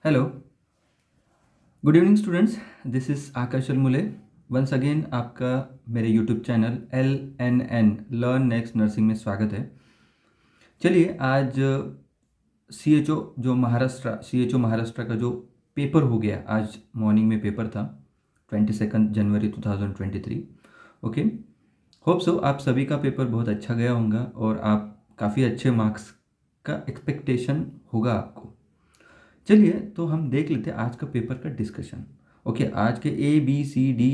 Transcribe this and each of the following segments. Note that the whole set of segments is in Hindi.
Hello, good evening students. This is Akash Almule. Once again आपका मेरे YouTube channel LNN learn next nursing में स्वागत है। चलिए आज CHO महाराष्ट्र का जो पेपर हो गया, आज मॉर्निंग में पेपर था 22 जनवरी 2023। ओके, होप सो आप सभी का पेपर बहुत अच्छा गया होगा और आप काफ़ी अच्छे मार्क्स का एक्सपेक्टेशन होगा आपको। चलिए तो हम देख लेते हैं आज का पेपर का डिस्कशन। ओके, आज के ABCD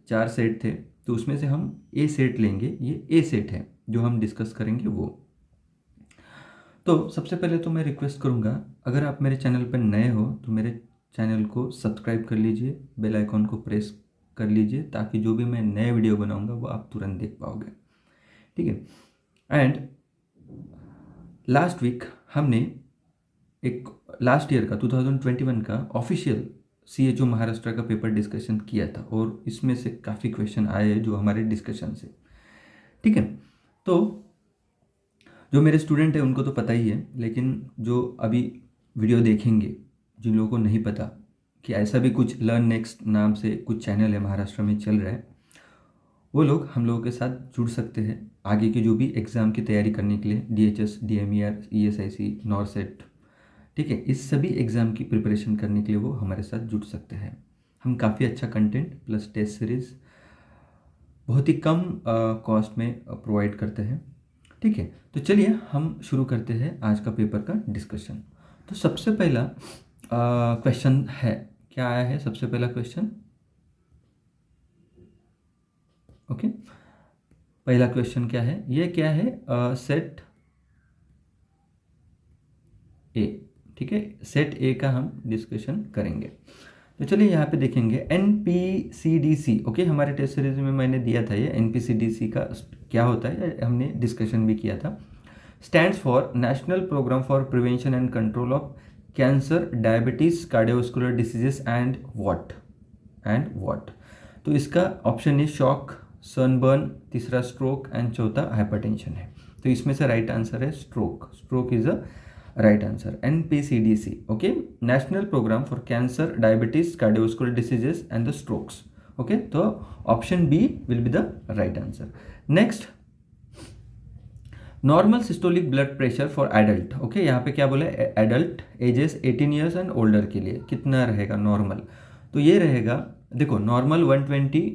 4 सेट थे, तो उसमें से हम ए सेट लेंगे। ये ए सेट है जो हम डिस्कस करेंगे वो। तो सबसे पहले तो मैं रिक्वेस्ट करूँगा, अगर आप मेरे चैनल पर नए हो तो मेरे चैनल को सब्सक्राइब कर लीजिए, बेल आइकॉन को प्रेस कर लीजिए, ताकि जो भी मैं नए वीडियो बनाऊँगा वो आप तुरंत देख पाओगे। ठीक है। एंड लास्ट वीक हमने एक लास्ट ईयर का 2021 का ऑफिशियल CHO महाराष्ट्र का पेपर डिस्कशन किया था और इसमें से काफ़ी क्वेश्चन आए जो हमारे डिस्कशन से। ठीक है, तो जो मेरे स्टूडेंट हैं उनको तो पता ही है, लेकिन जो अभी वीडियो देखेंगे, जिन लोगों को नहीं पता कि ऐसा भी कुछ लर्न नेक्स्ट नाम से कुछ चैनल है महाराष्ट्र में चल रहा है, वो लोग हम लोगों के साथ जुड़ सकते हैं आगे की जो भी एग्ज़ाम की तैयारी करने के लिए, DHS, DMER, ESIC, नॉरसेट। ठीक है, इस सभी एग्ज़ाम की प्रिपरेशन करने के लिए वो हमारे साथ जुड़ सकते हैं। हम काफ़ी अच्छा कंटेंट प्लस टेस्ट सीरीज़ बहुत ही कम कॉस्ट में प्रोवाइड करते हैं। ठीक है, तो चलिए हम शुरू करते हैं आज का पेपर का डिस्कशन। तो सबसे पहला क्वेश्चन है, क्या आया है सबसे पहला क्वेश्चन? ओके, पहला क्वेश्चन क्या है? ये क्या है? सेट ए। ठीक है, सेट ए का हम डिस्कशन करेंगे। तो चलिए यहाँ पे देखेंगे NPCDC। ओके, हमारे टेस्ट सीरीज में मैंने दिया था ये NPCDC का क्या होता है, हमने डिस्कशन भी किया था। Stands for national programme for prevention and control of cancer, diabetes, cardiovascular diseases and what. तो इसका ऑप्शन है शॉक, सनबर्न, तीसरा स्ट्रोक एंड चौथा हाइपरटेंशन है। तो इसमें से राइट आंसर है stroke. Stroke is a right answer. NPCDC, okay, national programme for cancer, diabetes, cardiovascular diseases and the strokes. Okay, तो option B will be the right answer. Next, normal systolic blood pressure for adult. Okay, यहाँ पे क्या बोला है? Adult ages 18 years and older के लिए कितना रहेगा नॉर्मल? तो ये रहेगा, देखो, normal 120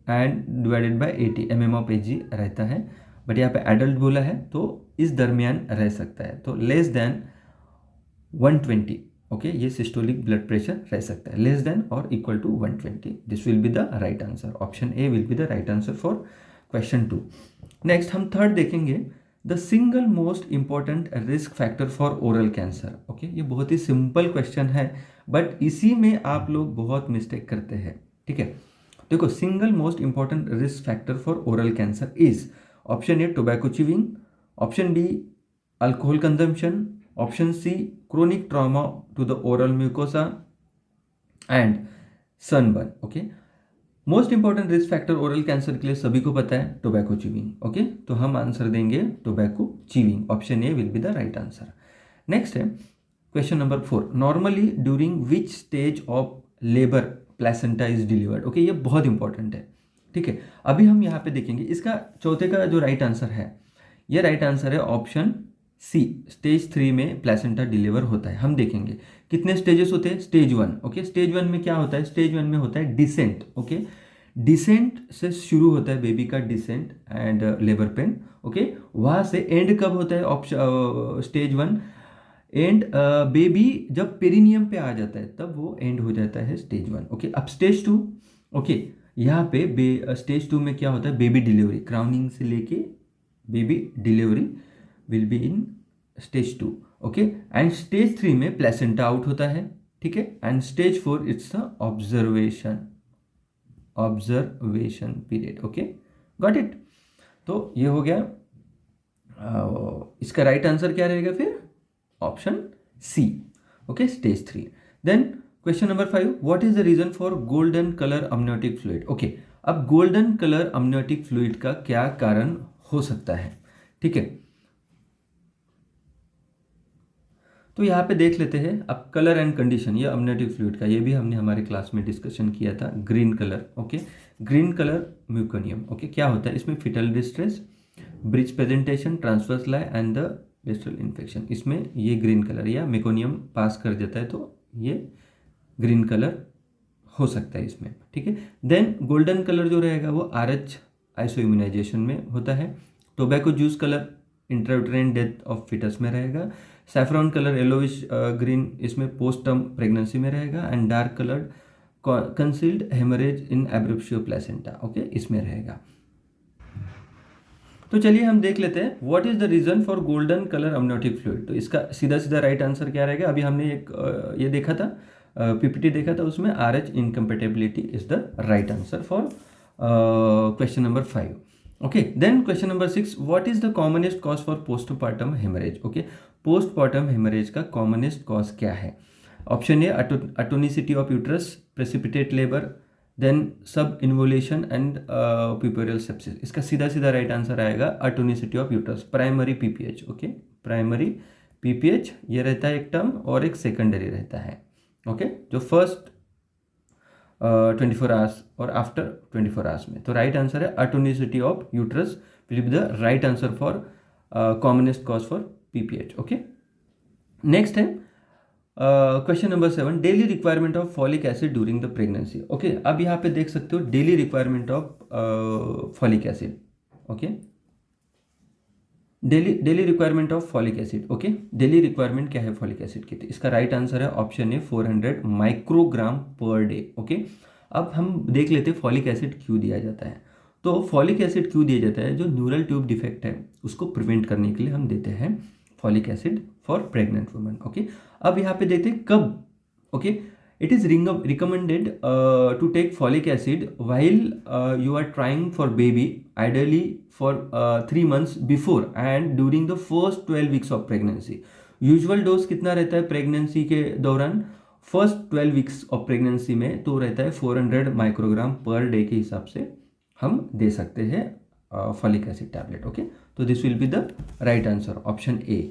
and divided by 80 mm/Hg रहता है, बट यहाँ पे एडल्ट बोला है तो इस दरमियान रह सकता है। तो लेस देन 120, ओके, ये सिस्टोलिक ब्लड प्रेशर रह सकता है, लेस देन और equal to 120। This will be the right answer. Option A will be the right answer for question 2। Next हम थर्ड देखेंगे, the single most important risk factor for oral cancer. Okay, ये बहुत ही सिंपल क्वेश्चन है, बट इसी में आप लोग बहुत मिस्टेक करते हैं। ठीक है, देखो, single most important risk factor for oral cancer is, option A tobacco chewing, option B alcohol consumption, option C chronic trauma to the oral mucosa and sunburn. Okay, most important risk factor oral cancer के लिए सभी को पता है टोबैको च्यूइंग। ओके, तो हम आंसर देंगे tobacco chewing. Option A will be the right answer. Next है question number 4, normally during which stage of labour placenta is delivered. Okay, ये बहुत इंपॉर्टेंट है। ठीक है, अभी हम यहाँ पे देखेंगे इसका चौथे का जो राइट आंसर है, ये राइट आंसर है ऑप्शन सी, स्टेज 3 में प्लेसेंटा डिलीवर होता है। हम देखेंगे कितने स्टेजेस होते हैं। स्टेज 1, ओके, स्टेज 1 में क्या होता है? स्टेज 1 में होता है डिसेंट। ओके, डिसेंट से शुरू होता है बेबी का descent and labour pain. Okay, वहाँ से एंड कब होता है? ऑप्शन स्टेज 1 एंड बेबी जब पेरिनियम पे आ जाता है तब वो एंड हो जाता है स्टेज 1। ओके, अब स्टेज 2, ओके, यहाँ पे स्टेज 2 में क्या होता है? बेबी डिलीवरी, क्राउनिंग से लेके baby delivery will be in stage 2। Okay, and stage 3 में प्लेसेंटा आउट होता है। ठीक है, and stage 4 it's the observation period. Okay, got it. तो ये हो गया। इसका राइट आंसर क्या रहेगा फिर? Option C. Okay, stage 3। Then question number 5, what is the reason for golden colour amniotic fluid. Okay, अब गोल्डन कलर अमनियोटिक फ्लूइड का क्या कारण हो सकता है? ठीक है, तो यहाँ पे देख लेते हैं अब कलर एंड कंडीशन, ये अमनियोटिक फ्लूइड का, ये भी हमने हमारे क्लास में डिस्कशन किया था। Green colour, okay, green colour meconium, okay, क्या होता है इसमें? Fetal distress, breech presentation, transverse lie and the distal infection, इसमें ये ग्रीन कलर या मेकोनियम पास कर जाता है तो ये ग्रीन कलर हो सकता है इसमें, ठीक है। देन गोल्डन कलर जो रहेगा वो RH आइसोइम्यूनाइजेशन में होता है। Tobacco juice colour intrauterine death of fetus में रहेगा। सैफरॉन कलर येलोइश ग्रीन इसमें पोस्ट टर्म प्रेगनेंसी में रहेगा। And dark coloured concealed haemorrhage in abruptio placenta, okay, इसमें रहेगा। तो चलिए हम देख लेते हैं what is the reason for golden colour amniotic fluid. तो इसका सीधा सीधा राइट आंसर क्या रहेगा? अभी हमने एक ये देखा था, PPT देखा था, उसमें RH incompatibility is the right answer for question number 5। Okay, then question number 6, what is the commonest cause for postpartum haemorrhage? Okay, postpartum haemorrhage का कॉमनेस्ट कॉज क्या है? Option A atonicity of uterus, precipitate labour, then subinvolution and puerperal sepsis. इसका सीधा सीधा राइट आंसर आएगा atonicity of uterus, primary PPH, okay, primary PPH ये रहता है एक टर्म और एक सेकेंडरी रहता है, ओके, जो फर्स्ट 24 आवर्स और आफ्टर 24 आवर्स में। तो राइट आंसर है atonicity of uterus will be the right answer for commonest cause for PPH, okay. Next है question number 7, daily requirement of folic acid during the pregnancy. Okay, अब यहाँ पे देख सकते हो daily requirement of folic acid, okay, daily requirement of folic acid, okay, daily requirement क्या है फॉलिक एसिड की? इसका राइट आंसर है ऑप्शन ए 400 माइक्रोग्राम पर डे, ओके। अब हम देख लेते हैं फॉलिक एसिड क्यों दिया जाता है। तो फॉलिक एसिड क्यों दिया जाता है? जो न्यूरल ट्यूब डिफेक्ट है उसको प्रिवेंट करने के लिए हम देते हैं folic acid for pregnant woman, okay. अब यहाँ पे देते हैं कब, okay, it is recommended to take folic acid while you are trying for baby, ideally for 3 months before and during the first 12 weeks of pregnancy. Usual dose कितना रहता है प्रेगनेंसी के दौरान? फर्स्ट 12 weeks ऑफ प्रेगनेंसी में तो रहता है 400 माइक्रोग्राम पर डे के हिसाब से हम दे सकते हैं फॉलिक एसिड टैबलेट, ओके। तो this will be the right answer, option A,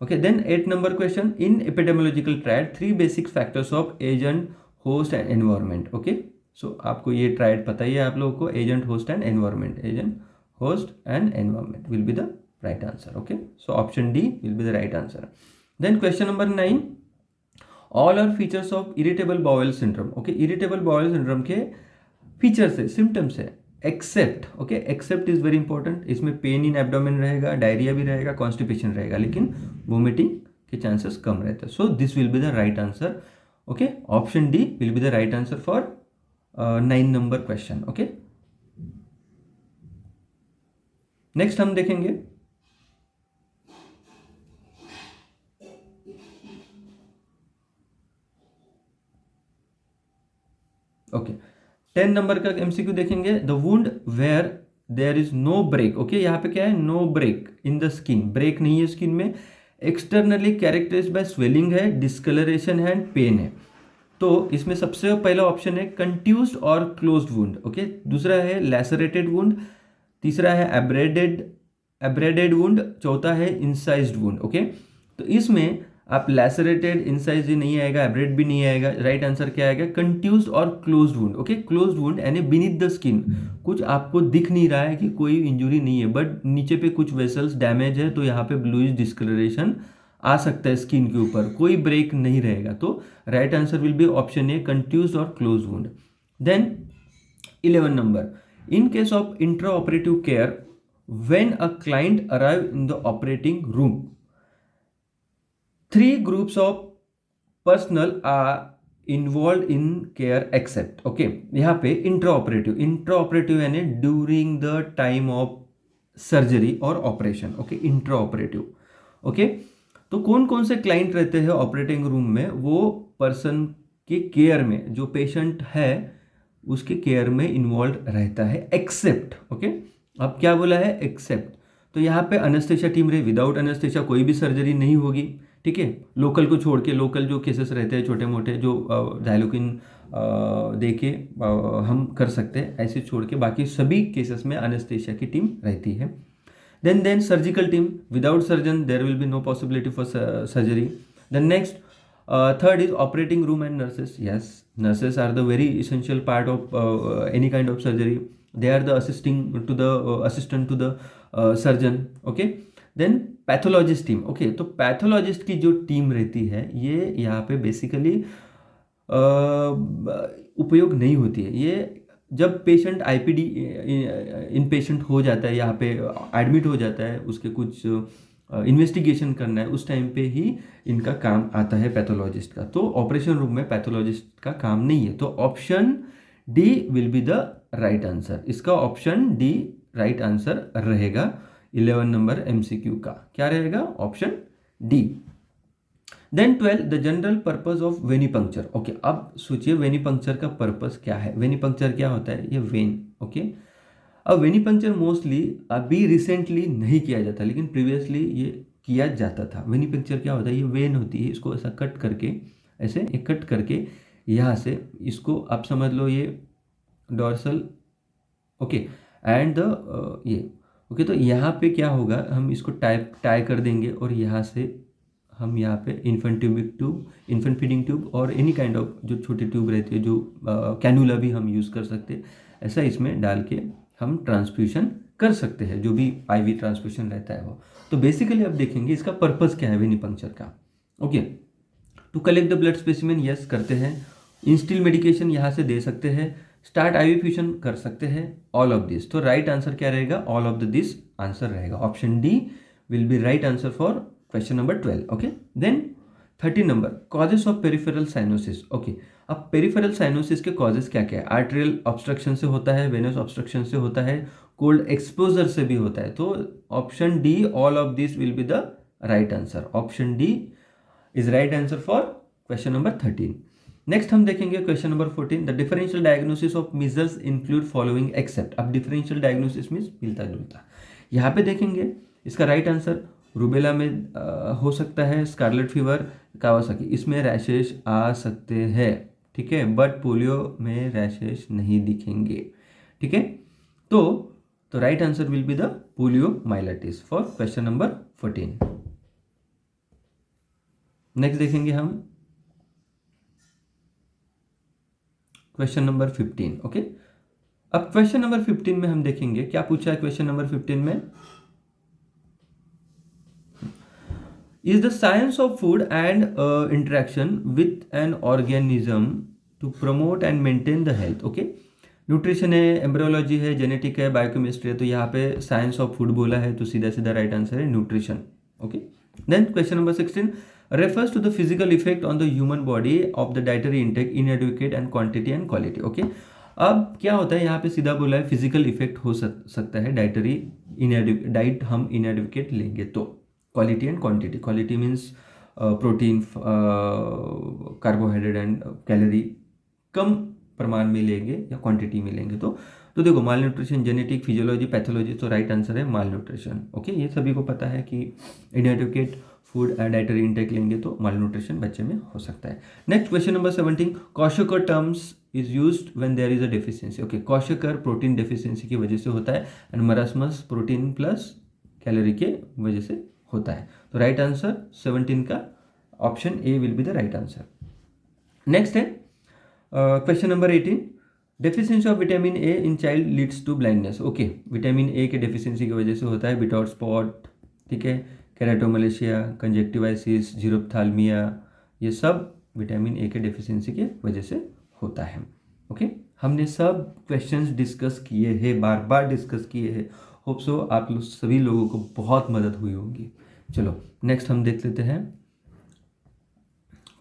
okay. Then 8 number question, in epidemiological triad 3 basic factors of agent, host and environment, okay. So आपको ये ट्रायड पता ही है आप लोगों को, agent, host and environment, agent, host and environment will be the right answer, okay. So option D will be the right answer. Then question number 9, all are features of irritable bowel syndrome, okay, irritable bowel syndrome के features है, symptoms है, except, okay, except is very important, इसमें पेन इन एब्डोमेन रहेगा, डायरिया भी रहेगा, कॉन्स्टिपेशन रहेगा, लेकिन वोमिटिंग के चांसेस कम रहते हैं। So this will be the right answer, okay, option D will be the right answer for 9 number question, okay. Next हम देखेंगे ओके 10 नंबर का MCQ देखेंगे। The wound where there is no break, okay, यहाँ पे क्या है? No break in the skin, break नहीं है स्किन में, एक्सटर्नली कैरेक्टराइज्ड बाय स्वेलिंग है, डिस्कलरेशन है एंड पेन है। तो इसमें सबसे पहला ऑप्शन है कंट्यूज्ड और क्लोज्ड वुंड, ओके। दूसरा है लैसरेटेड वुंड, तीसरा है एब्रेडेड वुंड, चौथा है इंसाइज्ड वुंड, ओके। तो इसमें आप लैसरेटेड, इंसाइज्ड नहीं आएगा, एब्रेड भी नहीं आएगा, राइट आंसर क्या आएगा? कंट्यूज्ड और closed wound, okay. Closed wound यानी बीनीथ द स्किन, कुछ आपको दिख नहीं रहा है कि कोई इंजुरी नहीं है, बट नीचे पे कुछ वेसल्स डैमेज है, तो यहाँ पे ब्लूइश डिस्कलरेशन आ सकता है स्किन के ऊपर, कोई ब्रेक नहीं रहेगा। तो right answer will be option A contused और closed wound. Then 11 number, in case of intraoperative care when a client arrive in the operating room, 3 groups of personnel are involved in care except, okay, यहाँ पे इंट्राऑपरेटिव यानी during the time of surgery और ऑपरेशन, ओके, इंट्राऑपरेटिव, ओके। तो कौन कौन से क्लाइंट रहते हैं ऑपरेटिंग रूम में? वो पर्सन के केयर में, जो पेशेंट है उसके केयर में इन्वॉल्व रहता है, एक्सेप्ट, ओके। अब क्या बोला है? एक्सेप्ट। तो यहाँ पे अनेस्थेशिया टीम रहे, विदाउट अनेस्थेशिया कोई भी सर्जरी नहीं होगी, ठीक है। लोकल को छोड़ के, लोकल जो केसेस रहते हैं छोटे मोटे, जो डायलोकिन दे के हम कर सकते हैं, ऐसे छोड़ के बाकी सभी केसेस में अनेस्थेशिया की टीम रहती है। Then surgical team, without surgeon there will be no possibility for surgery. Then next, third is operating room and nurses. Yes, nurses are the very essential part of any kind of surgery. They are the assistant to the surgeon. Okay. Then pathologist team. Okay, तो पैथोलॉजिस्ट की जो टीम रहती है ये यहाँ पे बेसिकली उपयोग नहीं होती है. ये जब पेशेंट आईपीडी इन पेशेंट हो जाता है, यहाँ पे एडमिट हो जाता है, उसके कुछ इन्वेस्टिगेशन करना है, उस टाइम पे ही इनका काम आता है पैथोलॉजिस्ट का. तो ऑपरेशन रूम में पैथोलॉजिस्ट का काम नहीं है. तो option D will be the right answer. इसका ऑप्शन डी राइट आंसर रहेगा 11 नंबर एमसीक्यू का. क्या रहेगा? Option D. Then 12, the general purpose of venipuncture. Okay, अब सोचिए वेनिपंक्चर का पर्पस क्या है. वेनिपंक्चर क्या होता है? ये वेन. ओके, अब वेनिपंक्चर मोस्टली अभी रिसेंटली नहीं किया जाता, लेकिन प्रीवियसली ये किया जाता था. वेनिपंक्चर क्या होता है? ये वेन होती है, इसको ऐसा कट करके, ऐसे कट करके यहाँ से इसको आप समझ लो ये डॉर्सल. ओके, एंड ये ओके. तो यहाँ पे क्या होगा, हम इसको टाई कर देंगे और यहाँ से हम यहाँ पे इन्फेंट फीडिंग ट्यूब और एनी काइंड ऑफ जो छोटी ट्यूब रहती है, जो कैनुला भी हम यूज़ कर सकते हैं, ऐसा इसमें डाल के हम ट्रांसफ्यूशन कर सकते हैं, जो भी आईवी ट्रांसफ्यूशन रहता है वो. तो बेसिकली आप देखेंगे इसका पर्पस क्या है वेनिपंक्चर का. Okay, to collect the blood specimen, yes करते हैं. इंस्टिल मेडिकेशन यहाँ से दे सकते हैं. स्टार्ट आईवी फ्यूजन कर सकते हैं. All of this. तो राइट आंसर क्या रहेगा? ऑल ऑफ दिस आंसर रहेगा. Option D will be right answer for question number 12. Okay, then 13 number, causes of peripheral cyanosis. Okay, अब पेरिफेरल साइनोसिस के कॉजेस क्या क्या है? आर्टेरियल ऑब्स्ट्रक्शन से होता है, वेनस ऑब्स्ट्रक्शन से होता है, कोल्ड एक्सपोजर से भी होता है. तो option D all of this will be the right answer. Option D is right answer for question number 13. Next हम देखेंगे question number 14, the differential diagnosis of measles include following except. अब डिफरेंशियल डायग्नोसिस मीन्स मिलता जुलता. यहाँ पे देखेंगे इसका राइट आंसर रूबेला में हो सकता है, स्कारलेट फीवर, कावासाकी, इसमें रैशेस आ सकते हैं. ठीक है, बट पोलियो में रैशेस नहीं दिखेंगे. ठीक है, तो right answer will be the poliomyelitis for question number 14. Next देखेंगे हम क्वेश्चन नंबर 15. ओके, अब क्वेश्चन नंबर 15 में हम देखेंगे क्या पूछा है. क्वेश्चन नंबर 15 में is the science of food and interaction with an organism to promote and maintain the health. Okay, nutrition है, एम्ब्रियोलॉजी है, जेनेटिक है, बायोकेमिस्ट्री है. तो यहाँ पे साइंस ऑफ फूड बोला है, तो सीधा सीधा राइट आंसर है nutrition. Okay, then question number 16 refers to the physical effect on the human body of the dietary intake inadequate and quantity and quality. Okay, अब क्या होता है यहाँ पे सीधा बोला है फिजिकल इफेक्ट हो सकता है डाइटरी डाइट हम इनएडिक्वेट लेंगे तो. Quality and quantity. Quality means protein, carbohydrate and calorie कम प्रमाण में लेंगे या क्वांटिटी में लेंगे तो देखो malnutrition, genetic, physiology, pathology. तो राइट आंसर है माल न्यूट्रिशन. ओके, ये सभी को पता है कि इनएडिक्वेट फूड डाइटरी इंटेक लेंगे तो माल न्यूट्रिशन बच्चे में हो सकता है. Next question number 17, kwashiorkor terms is used when there is a deficiency. Okay, kwashiorkor protein deficiency की वजह से होता है and marasmus protein plus calorie के वजह से होता है. तो राइट आंसर 17 का option A will be the right answer. Next है question number 18, deficiency of vitamin A in child leads to blindness. Okay, vitamin A के डेफिशिएंसी की वजह से होता है बिटॉट स्पॉट, ठीक है, केराटोमलेशिया, कंजक्टिवाइसिस, जीरोप्थाल्मिया, ये सब विटामिन ए के डेफिशिएंसी के वजह से होता है. ओके, हमने सब क्वेश्चंस डिस्कस किए हैं, बार बार डिस्कस किए हैं. होप सो आप लोग सभी लोगों को बहुत मदद हुई होगी. चलो नेक्स्ट हम देख लेते हैं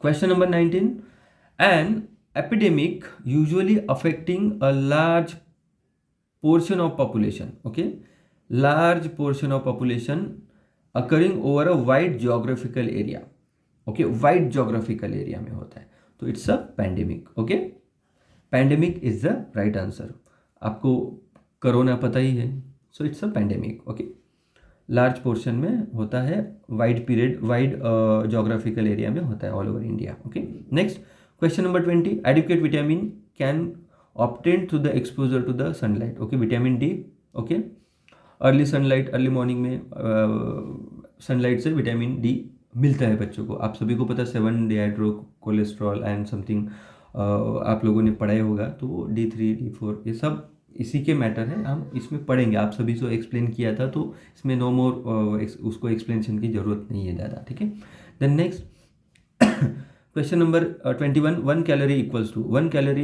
question number 19, an epidemic usually affecting a large portion of population. Okay, large portion of population occurring over a wide geographical area. Okay, wide geographical area में होता है तो it's a pandemic. Okay, pandemic is the right answer. आपको कोरोना पता ही है, so it's a pandemic. Okay, large portion में होता है, wide period, wide geographical area में होता है all over India. Okay, next question number 20, adequate vitamin can obtain through the exposure to the sunlight. Okay, vitamin D. Okay, early sunlight, early morning में सनलाइट से विटामिन डी मिलता है बच्चों को। आप सभी को पता है 7 डिहाइड्रो कोलेस्ट्रॉल एंड समथिंग आप लोगों ने पढ़ा ही होगा। तो D3 D4 ये सब इसी के मैटर है, हम इसमें पढ़ेंगे। आप सभी को एक्सप्लेन किया था तो इसमें नो मोर उसको एक्सप्लेनेशन की ज़रूरत नहीं है ज़्यादा, ठीक है। Then next question number 21, 1 calorie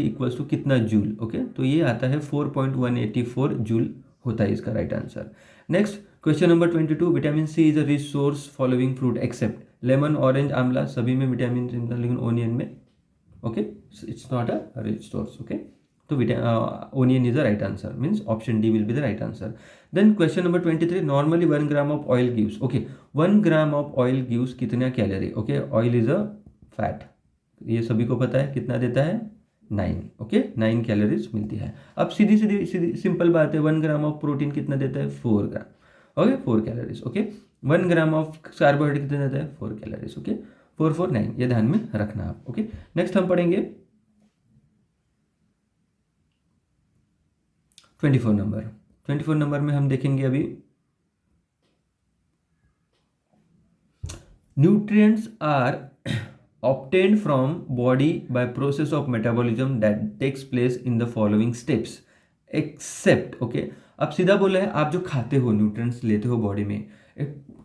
equals to कितना जूल, ओके। तो ये आता है 4.184 जूल होता है इसका right answer. Next question number 22, vitamin C is a rich source following fruit except lemon, orange, amla, सभी में विटामिन सी मिलता है लेकिन ओनियन में, okay, it's not a rich source, okay. तो onion is the right answer, means option D will be the right answer. Then question number 23, normally 1 gram of oil gives, okay, 1 gram of oil gives कितना calorie, okay. Oil is a fat, ये सभी को पता है कितना देता है 9, ओके, 9 कैलोरीज मिलती है। अब सीधी सीधी सीधी सिंपल बात है, 1 ग्राम ऑफ प्रोटीन कितना देता है 4 gram, okay, 4 calories, okay. 1 gram of carbohydrate कितना देता है 4 कैलोरीज, ओके, 4 4 9, ये ध्यान में रखना आप, ओके। नेक्स्ट हम पढ़ेंगे 24 नंबर। 24 नंबर में हम देखेंगे अभी nutrients are obtained from body by process of metabolism that takes place in the following steps except, okay। अब सीधा बोला है, आप जो खाते हो न्यूट्रिएंट्स लेते हो बॉडी में,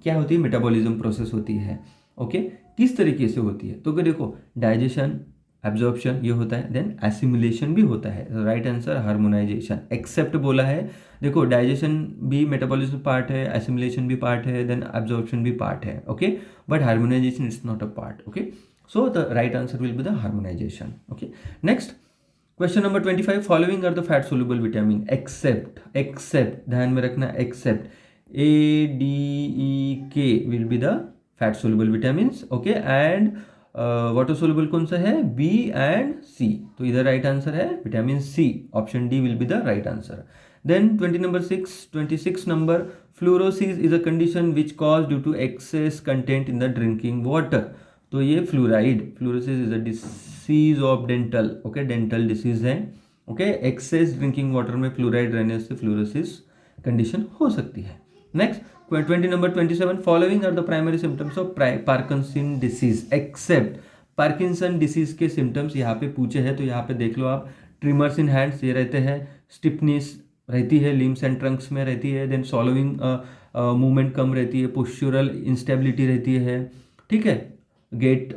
क्या होती है, मेटाबॉलिज्म प्रोसेस होती है, ओके। किस तरीके से होती है, तो देखो डाइजेशन, एब्जॉर्प्शन ये होता है, देन एसिमिलेशन भी होता है, राइट आंसर हार्मोनाइजेशन। एक्सेप्ट बोला है, देखो डाइजेशन भी मेटाबॉलिज्म पार्ट है, एसिमिलेशन भी पार्ट है, देन एब्जॉर्प्शन भी पार्ट है, okay, but harmonisation is not a part, okay. So the right answer will be the harmonization, okay। Next question number 25, following are the fat soluble vitamin except ध्यान में रखना, except A, D, E, K will be the fat soluble vitamins, okay, and water soluble कौन सा है, B and C, तो इधर राइट आंसर है vitamin C, option D will be the right answer। Then 26 number, fluorosis is a condition which caused due to excess content in the drinking water, तो ये fluorosis is a disease of dental, okay, dental disease है, ओके। एक्सेस ड्रिंकिंग वाटर में फ्लोराइड रहने से फ्लोरोसिस कंडीशन हो सकती है। Next 20 number 27, following are the primary symptoms of Parkinson disease except, Parkinson disease के सिम्टम्स यहाँ पे पूछे हैं, तो यहाँ पे देख लो आप, ट्रिमर्स इन हैंड्स ये रहते हैं, स्टिफनेस रहती है लिम्स एंड ट्रंक्स में रहती है, देन सॉलोइंग मूवमेंट कम रहती है, पोस्चरल इंस्टेबिलिटी रहती है, ठीक है, गेट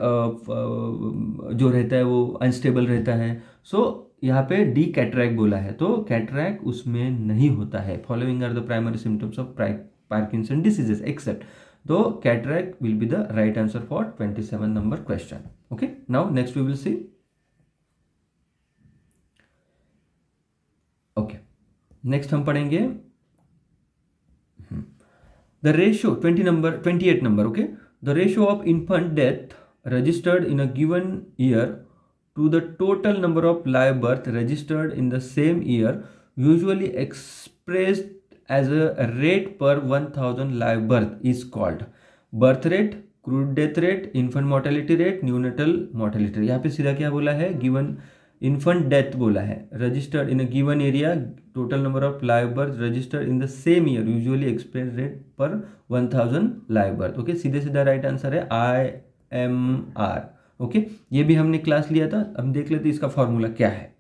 जो रहता है वो अनस्टेबल रहता है। सो यहाँ पे डी कैटरैक्ट बोला है, तो कैटरैक्ट उसमें नहीं होता है। Following are the primary symptoms of Parkinson diseases except, तो cataract will be the right answer for 27 number question, okay. Now next we will see, okay, next हम पढ़ेंगे the ratio 28 number, okay. The ratio of infant death registered in a given year to the total number of live birth registered in the same year, usually expressed as a rate per 1000 live birth, is called birth rate, crude death rate, infant mortality rate, neonatal mortality rate। यहाँ पे सीधा क्या बोला है, गिवन इन्फेंट डेथ बोला है, registered in a given area, total number of live birth registered in the same year, usually express rate पर 1000 लाइव बर्थ, ओके। सीधे सीधा राइट आंसर है IMR, ओके। ये भी हमने क्लास लिया था, हम देख लेते इसका फॉर्मूला क्या है।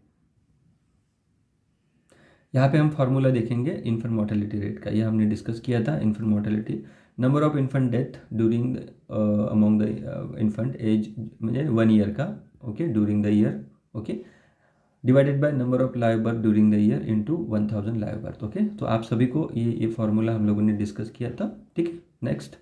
यहाँ पे हम फॉर्मूला देखेंगे इन्फेंट मोर्टेलिटी रेट का, ये हमने डिस्कस किया था। Infant mortality, number of infant death during among the infant age म्हणजे 1 ईयर का, okay, during the year, okay, divided by number of live birth during the year into 1000 live birth, okay. तो आप सभी को ये फॉर्मूला हम लोगों ने डिस्कस किया था, ठीक है। नेक्स्ट,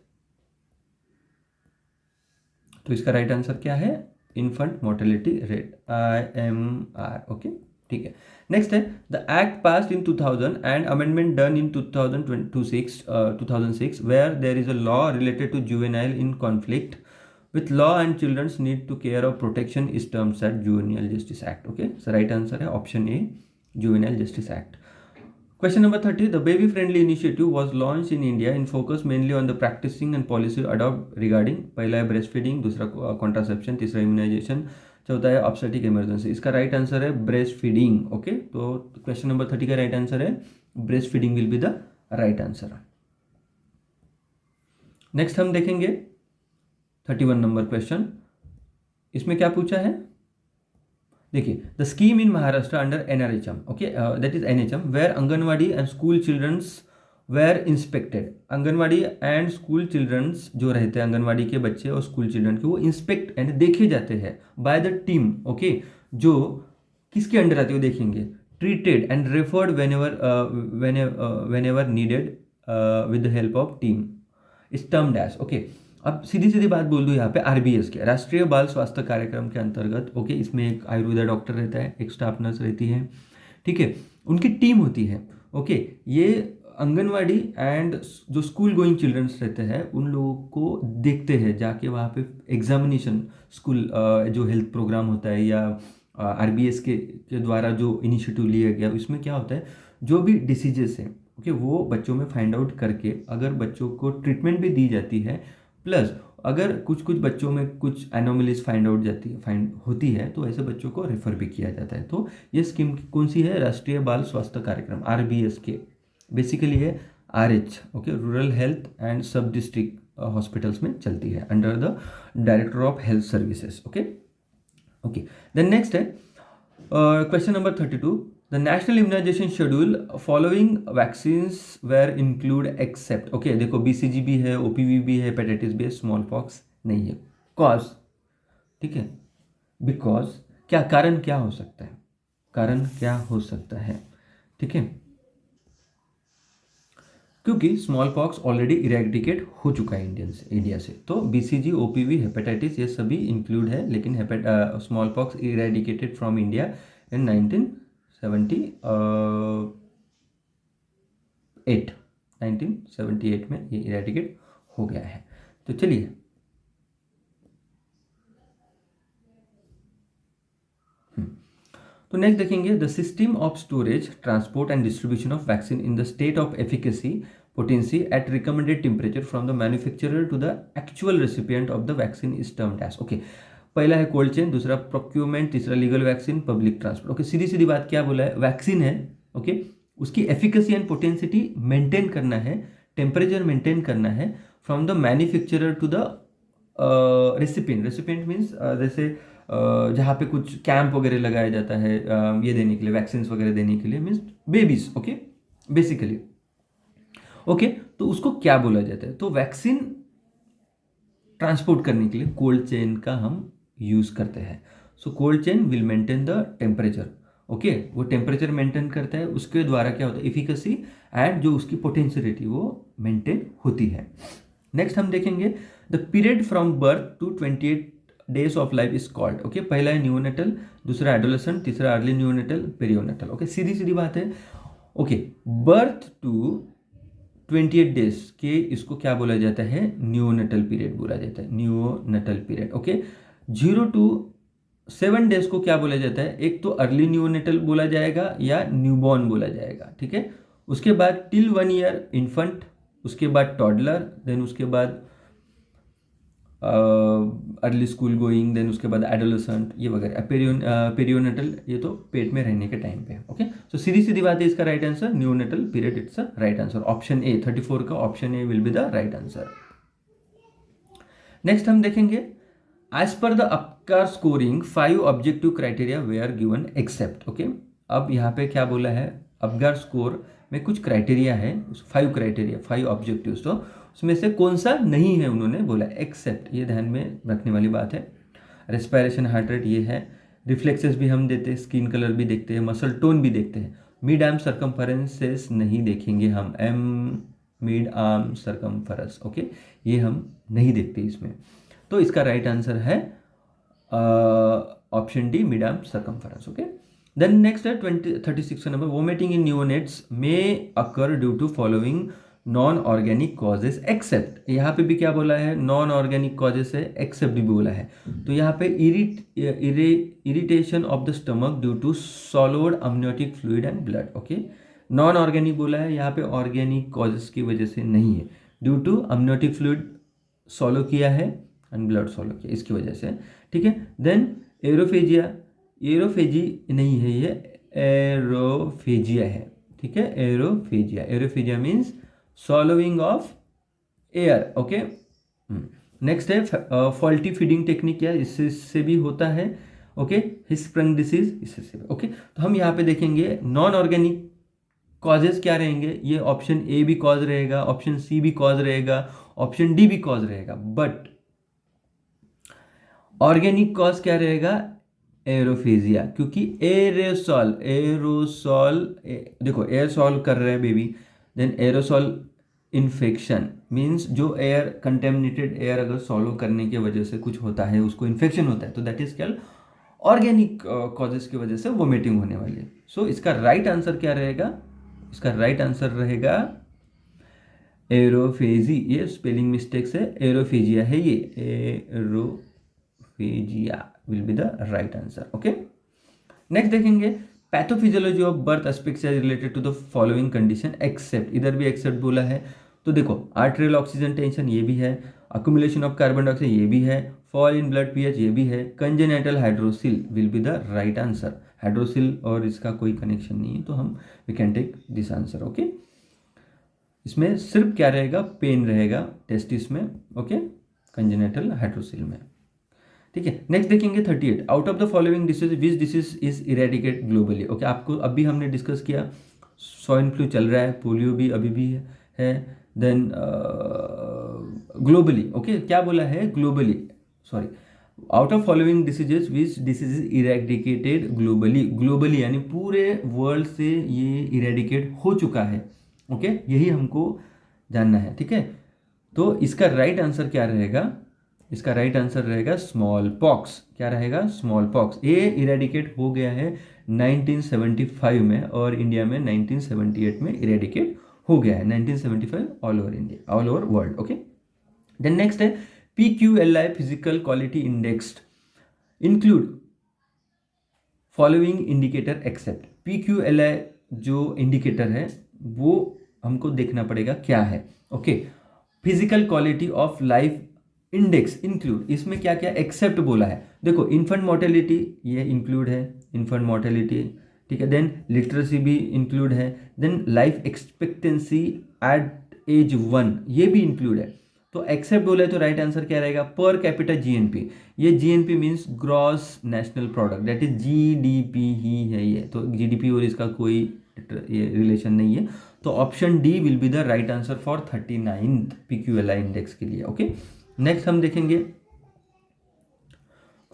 तो इसका राइट आंसर क्या है, infant mortality rate, IMR, okay, ठीक है। नेक्स्ट है the act passed in 2000 and amendment done in 2006 where there is a law related to juvenile in conflict with law and children's need to care of protection is termed as Juvenile Justice Act, okay। So right answer है option A, Juvenile Justice Act। Question number 30, the baby friendly initiative was launched in India in focus mainly on the practicing and policy adopt regarding, पहला है breastfeeding, दूसरा contraception, तीसरा immunization, चौथा है obstetric emergency। इसका राइट आंसर है ब्रेस्ट फीडिंग, ओके। तो क्वेश्चन नंबर 30 का राइट आंसर है breast feeding will be the right answer. Next हम देखेंगे 31 नंबर क्वेश्चन, इसमें क्या पूछा है, देखिए, the scheme in Maharashtra under NRHM, okay, that is NHM, where anganwadi and school childrens were inspected. Anganwadi and school childrens जो रहते हैं, आंगनवाड़ी के बच्चे और स्कूल चिल्ड्रन के, वो इंस्पेक्ट एंड देखे जाते हैं बाय द टीम, ओके, जो किसके अंडर आती है वो देखेंगे, treated and referred when ever needed with the help of team, इस टर्म डैश, ओके। अब सीधी सीधी बात बोल दूँ यहाँ पे, RBS के राष्ट्रीय बाल स्वास्थ्य कार्यक्रम के अंतर्गत, ओके, इसमें एक आयुर्वेदा डॉक्टर रहता है, एक स्टाफ नर्स रहती है, ठीक है, उनकी टीम होती है, ओके। ये आंगनवाड़ी एंड जो स्कूल गोइंग चिल्ड्रंस रहते हैं उन लोगों को देखते हैं, जाके वहाँ पे एग्जामिनेशन, स्कूल जो हेल्थ प्रोग्राम होता है या RBS के द्वारा जो इनिशिएटिव लिया गया, उसमें क्या होता है, जो भी डिसीजेस हैं, ओके, वो बच्चों में फाइंड आउट करके अगर बच्चों को ट्रीटमेंट भी दी जाती है, प्लस अगर कुछ कुछ बच्चों में कुछ एनोमलीज फाइंड होती है तो ऐसे बच्चों को रेफर भी किया जाता है। तो ये स्कीम कौन सी है, राष्ट्रीय बाल स्वास्थ्य कार्यक्रम, RBS के, बेसिकली है RH, okay, rural health and sub district hospitals में चलती है under the director of health services, okay. Okay, then next है question number 32, the national immunisation schedule following vaccines were include except, okay, देखो BCG भी है, OPV भी है, हेपेटाइटिस भी है, स्मॉल पॉक्स नहीं है, कॉज, ठीक है, बिकॉज, क्या कारण क्या हो सकता है, कारण क्या हो सकता है, ठीक है, क्योंकि स्मॉल पॉक्स ऑलरेडी इरेडिकेट हो चुका है इंडिया से, तो BCG, OPV, हेपेटाइटिस ये सभी इंक्लूड है, लेकिन small pox eradicated from India in 1978 में ये इरेडिकेट हो गया है। तो चलिए, तो नेक्स्ट देखेंगे, the system of storage, transport and distribution of vaccine in the state of efficacy potency at recommended temperature from the manufacturer to the actual recipient of the vaccine is termed as, okay, पहला है कोल्ड चेन, दूसरा प्रोक्यूरमेंट, तीसरा legal vaccine, public transport, okay. सीधी सीधी बात क्या बोला है, वैक्सीन है, ओके, उसकी एफिकेसी एंड पोटेंसिटी मेंटेन करना है, टेम्परेचर मेंटेन करना है from the manufacturer to the recipient means जैसे जहाँ पे कुछ कैंप वगैरह लगाया जाता है ये देने के लिए, वैक्सीन वगैरह देने के लिए, means babies, okay, basically, okay. तो उसको क्या बोला जाता है, तो वैक्सीन ट्रांसपोर्ट करने के लिए कोल्ड चेन का हम यूज करते हैं। So cold chain will maintain the temperature, okay, वो टेम्परेचर मेंटेन करता है, उसके द्वारा क्या होता है, इफिकेसी एंड जो उसकी पोटेंशियलिटी वो मेंटेन होती है। नेक्स्ट हम देखेंगे, the period from birth to 28 days of life is called, okay, पहला है न्यूनेटल, दूसरा एडोलेसेंट, तीसरा अर्ली न्यूनेटल, पेरियोनेटल, ओके। सीधी सीधी बात है, ओके, बर्थ टू 28 डेज के इसको क्या बोला जाता है, न्यूनेटल पीरियड बोला जाता है, neonatal period, okay. 0 to 7 days को क्या बोला जाता है, एक तो अर्ली न्यूनेटल बोला जाएगा या न्यूबॉर्न बोला जाएगा, ठीक है। उसके बाद टिल 1 ईयर इन्फेंट, उसके बाद टॉडलर, देन उसके बाद अर्ली स्कूल गोइंग, देन उसके बाद एडोलेसेंट, ये वगैरह, पेरियोनेटल, ये तो पेट में रहने के टाइम पे, ओके। सो सीधी सीधी बात है, इसका right answer neonatal period, it's a right answer, option A 34 का option A will be the right answer. Next हम देखेंगे, as per the Apgar scoring 5 objective criteria they are given except, okay. अब यहाँ पे क्या बोला है, अपगार स्कोर में कुछ क्राइटेरिया है, 5 क्राइटेरिया, 5 ऑब्जेक्टिव्स, तो उसमें से कौन सा नहीं है उन्होंने बोला एक्सेप्ट, ये ध्यान में रखने वाली बात है। रेस्पिरेशन, हार्ट रेट ये है, रिफ्लेक्सेस भी हम देते हैं, स्किन कलर भी देखते हैं, मसल टोन भी देखते हैं, मिड आर्म सर्कमफरेंसेस नहीं देखेंगे हम, मिड आर्म सर्कमफरेंस, ओके, ये हम नहीं देखते इसमें। तो इसका राइट आंसर है option D, mid arm circumference, okay. Then next है 36 number, vomiting in neonates may occur due to following non organic causes except, यहाँ पे भी क्या बोला है, नॉन ऑर्गेनिक कॉजेस है, एक्सेप्ट भी बोला है। तो यहाँ पे irritation of the stomach due to swallowed amniotic fluid and blood, okay. Non organic बोला है, यहाँ पे ऑर्गेनिक कॉजेस की वजह से नहीं है, ड्यू टू अमनियोटिक फ्लूइड सॉलो किया है एंड ब्लड सॉलो किया, इसकी वजह से, ठीक है। देन एरोफेजिया, एरोफेजी नहीं है, ये एरोफेजिया है, ठीक है, aerophagia, aerophagia means swallowing of air, okay। Next है फॉल्टी फीडिंग टेक्निक, क्या इससे भी होता है, ओके। हिस्प्रंग डिसीज इससे से, ओके। तो हम यहाँ पे देखेंगे नॉन ऑर्गेनिक कॉजेज क्या रहेंगे, ये ऑप्शन ए भी कॉज रहेगा, ऑप्शन सी भी कॉज रहेगा, ऑप्शन डी भी कॉज रहेगा, बट ऑर्गेनिक कॉज क्या रहेगा, एरोफेजिया, क्योंकि एरोसॉल देखो एयरसॉल कर रहे हैं baby, then aerosol infection means जो एयर कंटेमिनेटेड एयर अगर सॉलो करने की वजह से कुछ होता है, उसको इन्फेक्शन होता है, तो that is called organic causes की वजह से वोमिटिंग होने वाली है। सो इसका राइट आंसर क्या रहेगा, इसका राइट आंसर रहेगा एरोफेजी, ये स्पेलिंग मिस्टेक से एरोफेजिया है, ये aerophagia will be the right answer, okay. Next देखेंगे pathophysiology of birth aspects are related to the following condition except, इधर भी एक्सेप्ट बोला है, तो देखो आर्टेरियल ऑक्सीजन टेंशन ये भी है, अक्यूमुलेशन ऑफ कार्बन डाइऑक्साइड ये भी है, फॉल इन ब्लड पीएच ये भी है, congenital hydrocele will be the right answer. Hydrocele और इसका कोई कनेक्शन नहीं है, तो हम we can take this answer, okay. इसमें सिर्फ क्या रहेगा, पेन रहेगा टेस्टिस में, ओके, कंजेनेटल हाइड्रोसिल में, ठीक है। नेक्स्ट देखेंगे 38, out of the following disease which disease is eradicate globally, okay. आपको अभी हमने डिस्कस किया स्वाइन फ्लू चल रहा है, पोलियो भी अभी भी है, देन ग्लोबली, ओके, क्या बोला है globally, sorry, out of following diseases which disease is eradicated globally, globally यानी पूरे वर्ल्ड से ये इरेडिकेट हो चुका है, ओके, यही हमको जानना है, ठीक है। तो इसका राइट आंसर क्या रहेगा, इसका राइट आंसर रहेगा स्मॉल पॉक्स, क्या रहेगा, स्मॉल पॉक्स। ये इरेडिकेट हो गया है 1975 में, और इंडिया में 1978 में इरेडिकेट हो गया है, 1975 all over India, all over world, okay. Then next है PQLI physical quality index include following indicator except, PQLI जो इंडिकेटर है वो हमको देखना पड़ेगा क्या है, okay. Physical quality of life index include, इसमें क्या क्या एक्सेप्ट बोला है, देखो इन्फेंट मोर्टेलिटी ये इंक्लूड है, इन्फेंट मोर्टेलिटी, ठीक है, देन लिटरेसी भी इंक्लूड है, then life expectancy at age 1 ये भी इंक्लूड है। तो एक्सेप्ट बोले तो राइट आंसर क्या रहेगा, पर कैपिटा GNP, ये GNP means gross national product, that is GDP ही है ये, तो GDP और इसका कोई ये रिलेशन नहीं है, तो option D will be the right answer for 39th PQLI index के लिए, ओके। नेक्स्ट हम देखेंगे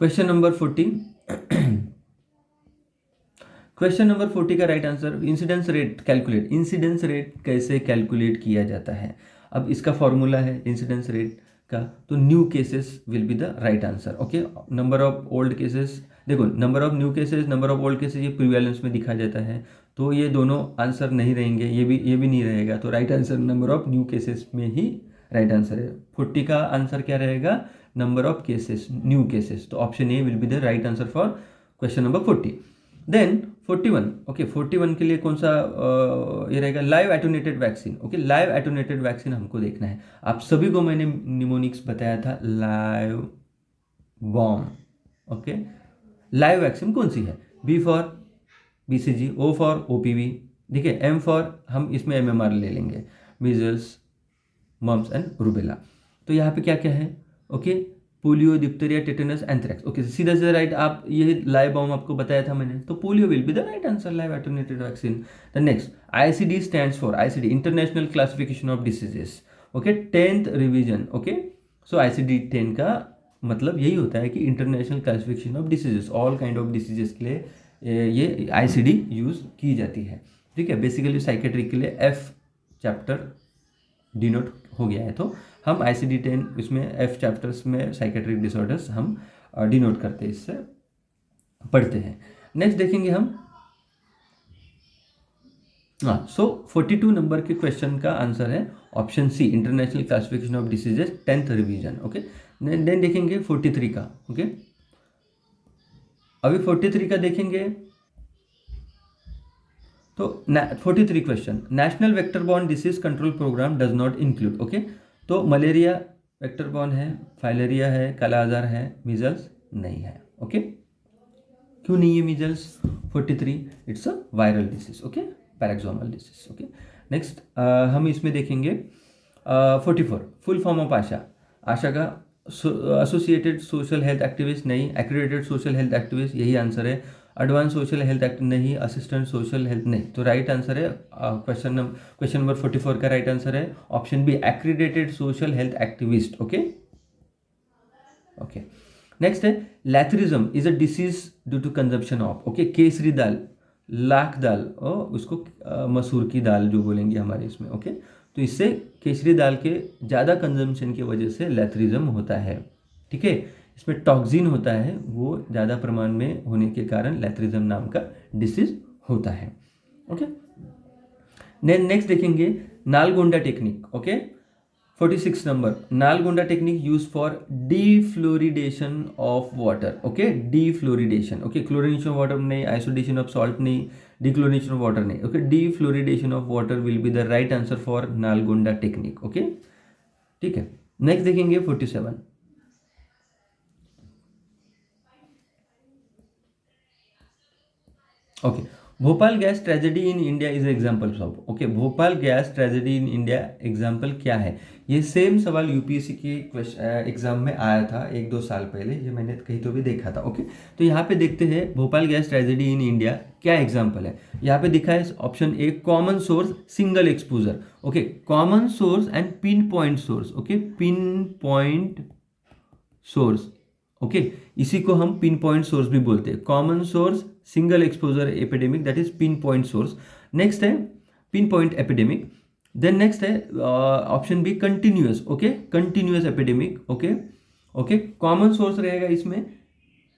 क्वेश्चन नंबर 40 क्वेश्चन नंबर 40 का right answer, incidence rate calculate, incidence rate कैसे कैलकुलेट किया जाता है, अब इसका फॉर्मूला है इंसिडेंस रेट का, तो new cases will be the right answer, okay. Number of old cases, देखो number of new cases, number of old cases ये प्रीवैलेंस में दिखा जाता है, तो ये दोनों आंसर नहीं रहेंगे, ये भी नहीं रहेगा, तो right answer number of new cases में ही राइट आंसर है। 40 का आंसर क्या रहेगा, number of cases, new cases, तो option A will be the right answer for question number 40। Then 41, ओके, 41 के लिए कौन सा ये रहेगा, live attenuated vaccine, okay. Live attenuated vaccine हमको देखना है, आप सभी को मैंने निमोनिक्स बताया था, live BOM, okay. Live vaccine कौन सी है, B for BCG, O for OPV, ठीक है, M फॉर हम इसमें MMR ले लेंगे, मीजल्स मम्स एंड रूबेला। तो यहाँ पे क्या क्या है, okay, polio, diphtheria, tetanus, anthrax, okay, सीधा सीधा राइट, आप ये लाइव बॉम आपको बताया था मैंने, तो polio will be the right answer, live attenuated vaccine. The next ICD stands for, ICD international classification of diseases, okay, 10th revision, okay. So ICD-10 का मतलब यही होता है कि international classification of diseases, all kind of diseases के लिए ये ICD यूज की जाती है, ठीक है। बेसिकली साइकेट्रिक के लिए F चैप्टर डिनोट हो गया है, तो हम ICD-10 इसमें F चैप्टर्स में साइकेट्रिक डिसऑर्डर्स हम डिनोट करते हैं, इससे पढ़ते हैं। नेक्स्ट देखेंगे हम, हाँ, सो 42 नंबर के क्वेश्चन का आंसर है option C, international classification of diseases 10th revision, okay. Then देखेंगे 43 का, ओके। अभी 43 का देखेंगे, तो 43 question, national vector borne disease control programme does not include, okay. तो मलेरिया वेक्टर बॉर्न है, फाइलेरिया है, काला आजार है, मीजल्स नहीं है, ओके। क्यों नहीं है measles, 43 it's a viral disease, okay, paroxysmal disease, okay. Next हम इसमें देखेंगे 44 full form of ASHA, ASHA का एसोसिएटेड सोशल हेल्थ एक्टिविस्ट नहीं, एक्रेडिटेड सोशल हेल्थ एक्टिविस्ट यही आंसर है, एडवांस सोशल हेल्थ एक्ट नहीं, असिस्टेंट सोशल हेल्थ नहीं। तो राइट आंसर है क्वेश्चन नंबर 44 का राइट आंसर है option B, accredited social health activist. Okay okay, next है lathyrism is a disease due to consumption of, okay, केसरी दाल, लाख दाल और उसको मसूर की दाल जो बोलेंगे हमारे इसमें। ओके, तो इससे केसरी दाल के ज़्यादा कंजम्पशन की वजह से लैथरिज्म होता है। ठीक है, इसमें टॉक्सिन होता है, वो ज़्यादा प्रमाण में होने के कारण लैथरिज्म नाम का डिसीज होता है। ओके, नेक्स्ट देखेंगे Nalgonda technique. Okay, 46 number, Nalgonda technique use for defluoridation of water. Okay, defluoridation, okay, chlorination of water नहीं, आइसोडेशन ऑफ सॉल्ट नहीं, डिक्लोरिनेशन ऑफ वाटर नहीं। Okay, defluoridation of water will be the right answer for Nalgonda technique. Okay, ठीक है, नेक्स्ट देखेंगे 47। Okay, Bhopal gas tragedy in India is example of, okay, Bhopal gas tragedy in India example क्या है? ये सेम सवाल यूपीएससी के एग्जाम में आया था 1-2 साल पहले, ये मैंने कहीं तो भी देखा था। ओके, तो यहाँ पे देखते हैं Bhopal gas tragedy in India क्या एग्जाम्पल है। यहाँ पे दिखा है option A, common source single exposure. Okay, common source and pin point source. Okay, pin point source, okay, इसी को हम पिन पॉइंट सोर्स भी बोलते हैं। Common source single exposure epidemic, that is pin point source. Next है pin point epidemic. Then next है option B, continuous. Okay, continuous epidemic. Okay okay, common source रहेगा इसमें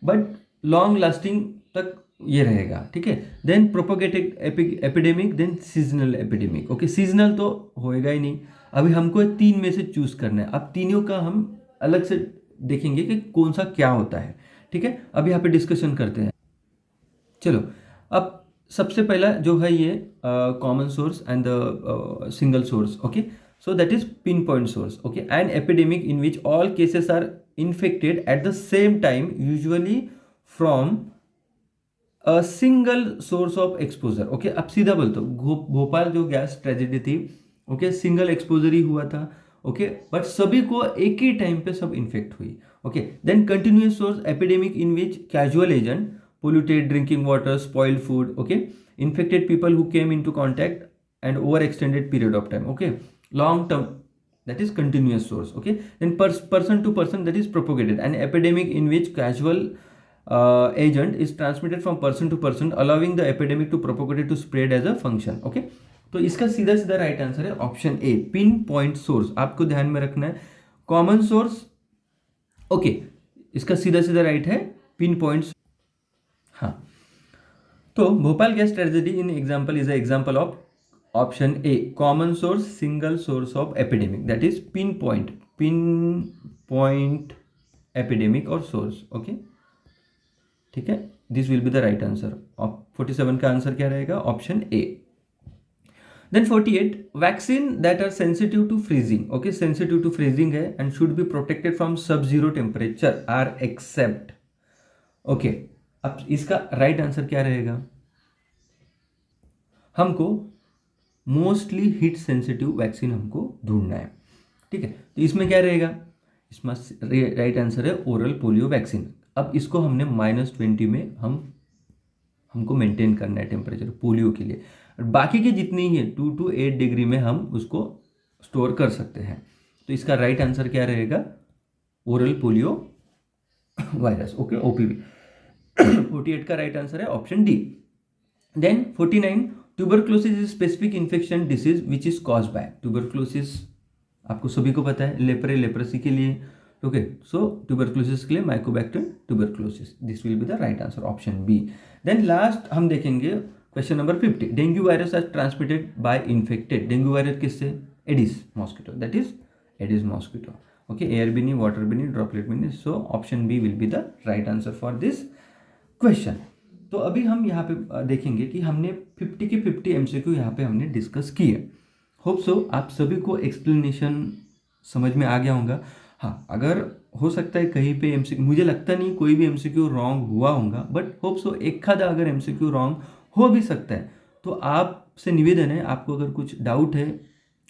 बट लॉन्ग लास्टिंग तक ये रहेगा। ठीक है, then propagated epidemic, then seasonal epidemic. Okay, seasonal तो होएगा ही नहीं, अभी हमको 3 में से चूज करना है। अब तीनों का हम अलग से देखेंगे कि कौन सा क्या होता है। ठीक है, अब यहाँ पे डिस्कशन करते हैं। चलो, अब सबसे पहला जो है ये common source and the single source. Okay, so that is pin point source. Okay, and epidemic in which all cases are infected at the same time, usually from a single source of exposure. Okay, अब सीधा बोलते भोपाल जो गैस ट्रेजेडी थी, ओके, सिंगल एक्सपोजर ही हुआ था। ओके, बट सभी को एक ही टाइम पे सब इन्फेक्ट हुई। Okay, then continuous source epidemic in which casual agent polluted drinking water, spoiled food, okay, infected people who came into contact and over extended period of time. Okay, long term, that is continuous source. Okay, then person to person, that is propagated, an epidemic in which casual agent is transmitted from person to person, allowing the epidemic to propagate to spread as a function. Okay, तो इसका सीधा सीधा राइट आंसर है ऑप्शन ए, पिन पॉइंट सोर्स। आपको ध्यान में रखना है कॉमन सोर्स। ओके, इसका सीधा सीधा राइट है पिन पॉइंट। हाँ, तो Bhopal gas tragedy in example is example of option A, common source single source of epidemic, that is pin point epidemic और सोर्स। ओके, ठीक है, this will be the right answer. 47 का आंसर क्या रहेगा? Option A. Then 48, vaccine that are sensitive to freezing. Okay, sensitive to freezing है and should be protected from sub zero temperature are except. Okay, अब इसका राइट आंसर क्या रहेगा? हमको मोस्टली हीट सेंसिटिव वैक्सीन हमको ढूंढना है। ठीक है, तो इसमें क्या रहेगा? इसमें राइट आंसर है ओरल पोलियो वैक्सीन। अब इसको हमने -20 में हमको मेंटेन करना है टेम्परेचर पोलियो के लिए। बाकी के जितनी ही है 2 to 8 डिग्री में हम उसको स्टोर कर सकते हैं। तो इसका राइट आंसर क्या रहेगा? Oral polio virus. Okay, OPV. 48 का राइट आंसर है option D. Then 49, tuberculosis is specific infection disease which is cause by. Tuberculosis आपको सभी को पता है, लेप्रेसी के लिए। ओके, सो ट्यूबरक्लोसिस के लिए mycobacterium tuberculosis, this will be the right answer, option B. Then last हम देखेंगे question number 50, dengue virus are transmitted by infected. Dengue virus किससे? Aedes mosquito, that is Aedes mosquito. Okay, air भी नहीं, वाटर भी नहीं, ड्रॉपलेट भी नहीं, so option B will be the right answer for this question. तो अभी हम यहाँ पे देखेंगे कि हमने 50 के 50 MCQ यहाँ पे हमने डिस्कस किए। होप सो आप सभी को एक्सप्लेनेशन समझ में आ गया होगा। हाँ, अगर हो सकता है कहीं पे MCQ, मुझे लगता नहीं कोई भी MCQ रॉन्ग हुआ होगा, बट होप सो एक आधा अगर MCQ रॉन्ग हो भी सकता है। तो आपसे निवेदन है, आपको अगर कुछ डाउट है,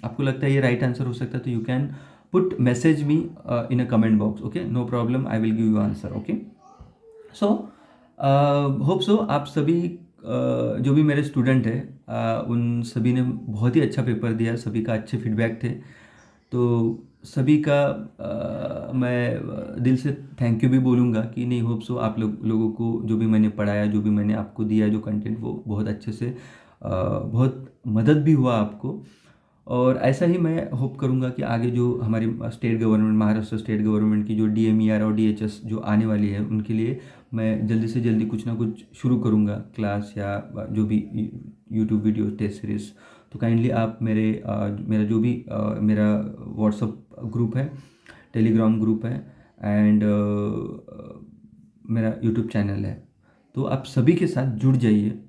आपको लगता है ये राइट आंसर हो सकता है, तो you can put message me in a comment box. Okay, no problem, I will give you answer. Okay, so hope so आप सभी जो भी मेरे स्टूडेंट हैं उन सभी ने बहुत ही अच्छा पेपर दिया, सभी का अच्छे फीडबैक थे। तो सभी का मैं दिल से थैंक यू भी बोलूँगा कि नहीं, होप सो आप लोगों को जो भी मैंने पढ़ाया, जो भी मैंने आपको दिया जो कंटेंट, वो बहुत अच्छे से बहुत मदद भी हुआ आपको। और ऐसा ही मैं होप करूँगा कि आगे जो हमारी state government, Maharashtra state government की जो DMER और DHS जो आने वाली है, उनके लिए मैं जल्दी से जल्दी कुछ ना कुछ शुरू करूँगा, क्लास या जो भी यूट्यूब वीडियो टेस्ट सीरीज़। तो काइंडली आप मेरा जो भी मेरा व्हाट्सअप ग्रुप है, टेलीग्राम ग्रुप है एंड मेरा यूट्यूब चैनल है, तो आप सभी के साथ जुड़ जाइए।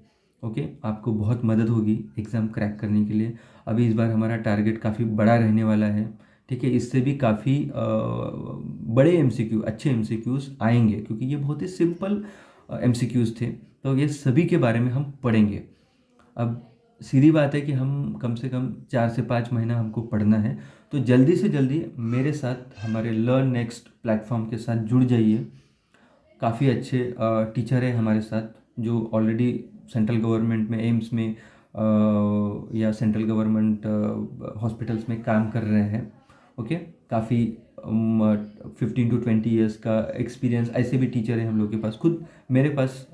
ओके, आपको बहुत मदद होगी एग्ज़ाम क्रैक करने के लिए। अभी इस बार हमारा टारगेट काफ़ी बड़ा रहने वाला है, ठीक है। इससे भी काफ़ी बड़े MCQ, अच्छे MCQs आएंगे, क्योंकि ये बहुत ही सिंपल MCQs थे। तो ये सभी के बारे में हम पढ़ेंगे। अब सीधी बात है कि हम कम से कम 4 से 5 महीना हमको पढ़ना है। तो जल्दी से जल्दी मेरे साथ हमारे लर्न नेक्स्ट प्लेटफॉर्म के साथ जुड़ जाइए। काफ़ी अच्छे टीचर हैं हमारे साथ, जो ऑलरेडी सेंट्रल गवर्नमेंट में, एम्स में या सेंट्रल गवर्नमेंट हॉस्पिटल्स में काम कर रहे हैं। ओके, काफ़ी 15 to 20 ईयर्स का एक्सपीरियंस ऐसे भी टीचर हैं हम लोग के पास। खुद मेरे पास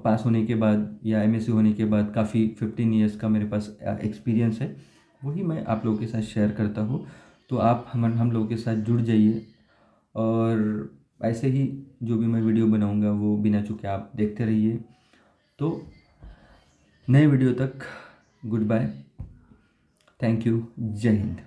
पास होने के बाद या MSc होने के बाद काफ़ी 15 ईयर्स का मेरे पास एक्सपीरियंस है, वही मैं आप लोगों के साथ शेयर करता हूँ। तो आप हम लोगों के साथ जुड़ जाइए, और ऐसे ही जो भी मैं वीडियो बनाऊंगा वो बिना चूके आप देखते रहिए। तो नए वीडियो तक गुड बाय, थैंक यू, जय हिंद।